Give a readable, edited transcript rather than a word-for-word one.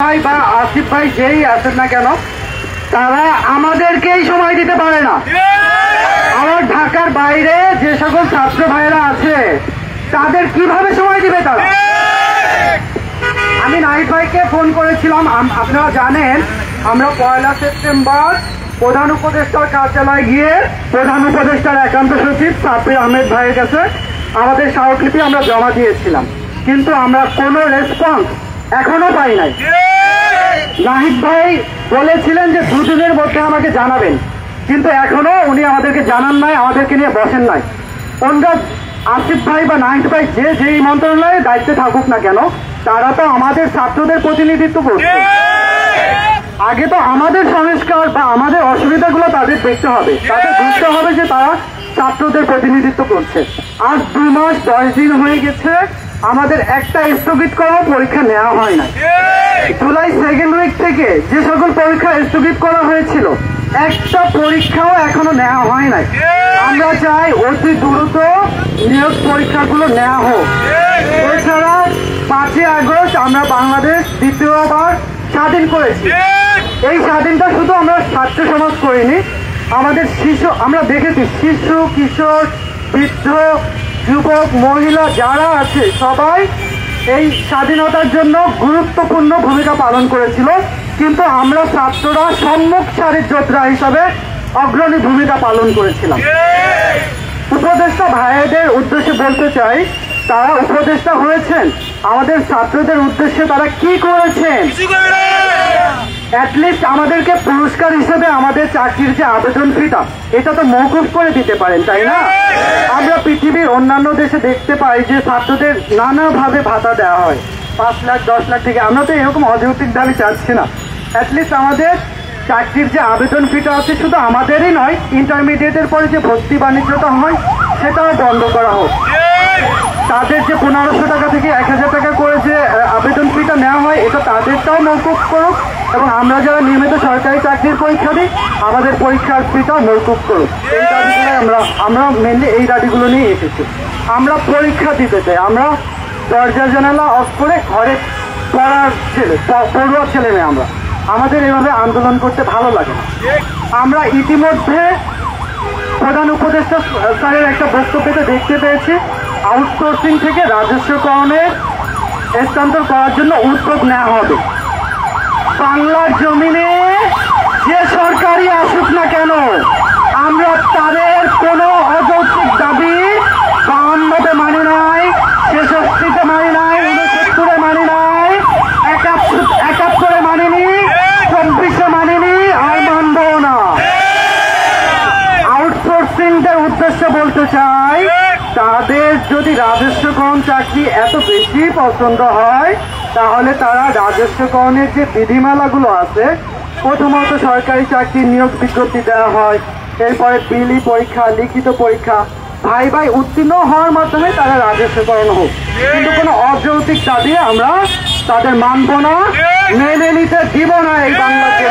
ভাই বা আসিফ ভাই যেই আছেন না কেন তারা আমাদেরকেই সময় দিতে পারে না। আমার ঢাকার বাইরে যে সকল ছাত্র ভাইয়েরা আছে তাদের কিভাবে সময় দিবে তারা? আমি নাহিদ ভাইকে ফোন করেছিলাম। আপনারা জানেন আমরা 1 সেপ্টেম্বর প্রধান উপদেষ্টার কার্যালয়ে গিয়ে প্রধান উপদেষ্টার একান্ত সচিব সাব্বির আহমেদ ভাইয়ের কাছে আমাদের স্মারকলিপি আমরা জমা দিয়েছিলাম, কিন্তু আমরা কোনো রেসপন্স এখনো পাই নাই। নাহিদ ভাই বলেছিলেন যে 2 দিনের মধ্যে আমাকে জানাবেন, কিন্তু এখনো উনি আমাদেরকে জানান নাই, আমাদেরকে নিয়ে বসেন নাই। ওনারা আসিফ ভাই বা নাহিদ ভাই যেই মন্ত্রণালয়ে দায়িত্বে থাকুক না কেন তারা তো আমাদের ছাত্রদের প্রতিনিধিত্ব করছে। আগে তো আমাদের সংস্কার বা আমাদের অসুবিধাগুলো তাদের দেখতে হবে, তাদের বুঝতে হবে যে তারা ছাত্রদের প্রতিনিধিত্ব করছে। আজ 2 মাস 10 দিন হয়ে গেছে, আমাদের একটা স্থগিত করা পরীক্ষা নেওয়া হয় না। জুলাই 2nd উইক থেকে যে সকল পরীক্ষা স্থগিত করা হয়েছিল একটা পরীক্ষাও এখনো নেওয়া হয় নাই। আমরা চাই অতি দ্রুত নিয়োগ পরীক্ষাগুলো নেওয়া হোক। এছাড়া 5 আগস্ট আমরা বাংলাদেশ দ্বিতীয়বার স্বাধীন করেছি। এই স্বাধীনতা শুধু আমরা ছাত্র সমাজ করিনি, আমাদের শিশু, আমরা দেখেছি শিশু, কিশোর, বৃদ্ধ, যুবক, মহিলা যারা আছে সবাই এই স্বাধীনতার জন্য গুরুত্বপূর্ণ ভূমিকা পালন করেছিল, কিন্তু আমরা ছাত্ররা সম্মুখ সারির যোদ্ধা হিসাবে অগ্রণী ভূমিকা পালন করেছিলাম। উপদেষ্টা ভাইদের উদ্দেশ্যে বলতে চাই, তারা উপদেষ্টা হয়েছেন, আমাদের ছাত্রদের উদ্দেশ্যে তারা কি করেছেন? অ্যাটলিস্ট আমাদেরকে পুরস্কার হিসেবে আমাদের চাকরির যে আবেদন ফিটা এটা তো মওকুফ করে দিতে পারেন, তাই না? আমরা পৃথিবীর অন্যান্য দেশে দেখতে পাই যে ছাত্রদের নানাভাবে ভাতা দেওয়া হয়, 5 লাখ 10 লাখ থেকে। আমরা তো এরকম অযৌক্তিক দাবি চাচ্ছি না। অ্যাটলিস্ট আমাদের চাকরির যে আবেদন ফিটা আছে শুধু আমাদেরই নয়, ইন্টারমিডিয়েটের পরে যে ভর্তি বাণিজ্যটা হয় সেটাও বন্ধ করা হোক। তাদের যে 1500 টাকা থেকে 1000 টাকা করে যে আবেদন ফিটা নেওয়া হয় এটা তাদেরটাও মওকুফ করুক, এবং আমরা যারা নিয়মিত সরকারি চাকরির পরীক্ষা দিই আমাদের পরীক্ষার ফিটাও মওকুফ করুক। এই দাবিগুলো আমরা মেনলি এই দাবিগুলো নিয়ে এসেছি। আমরা পরীক্ষা দিতে চাই, আমরা দরজা জানালা অফ করে ঘরে পড়ুয়া ছেলে মেয়ে। আমাদের এভাবে আন্দোলন করতে ভালো লাগে না। আমরা ইতিমধ্যে প্রধান উপদেষ্টা স্যারের একটা বক্তব্যতে দেখতে পেয়েছি আউটসোর্সিং থেকে রাজস্বকরণে স্থানান্তর করার জন্য উদ্যোগ নেওয়া হবে। বাংলার জমিনে যে সরকারি আসুক না কেন আমরা তাদের কোনো অযৌক্তিক দাবি 52-তে মানি নাই, 66-তে মানি নাই, 69-এ মানি নাই, 71-এ মানিনি, 24-এ মানিনি, আর মানব না। আউটসোর্সিংদের উদ্দেশ্যে বলতে চাই, তাদের যদি রাজস্বকরণ চাকরি এত বেশি পছন্দ হয় তাহলে তারা রাজস্বকরণের যে বিধিমালাগুলো আছে, প্রথমত সরকারি চাকরির নিয়োগ বিজ্ঞপ্তি দেওয়া হয়, এরপরে বিলি পরীক্ষা, লিখিত পরীক্ষা, ভাই উত্তীর্ণ হওয়ার মাধ্যমে তারা রাজস্বকরণ হোক। কিন্তু কোনো অযৌক্তিক দাবি আমরা তাদের মানব না, মেনে নিতে দিব না এই বাংলাদেশে।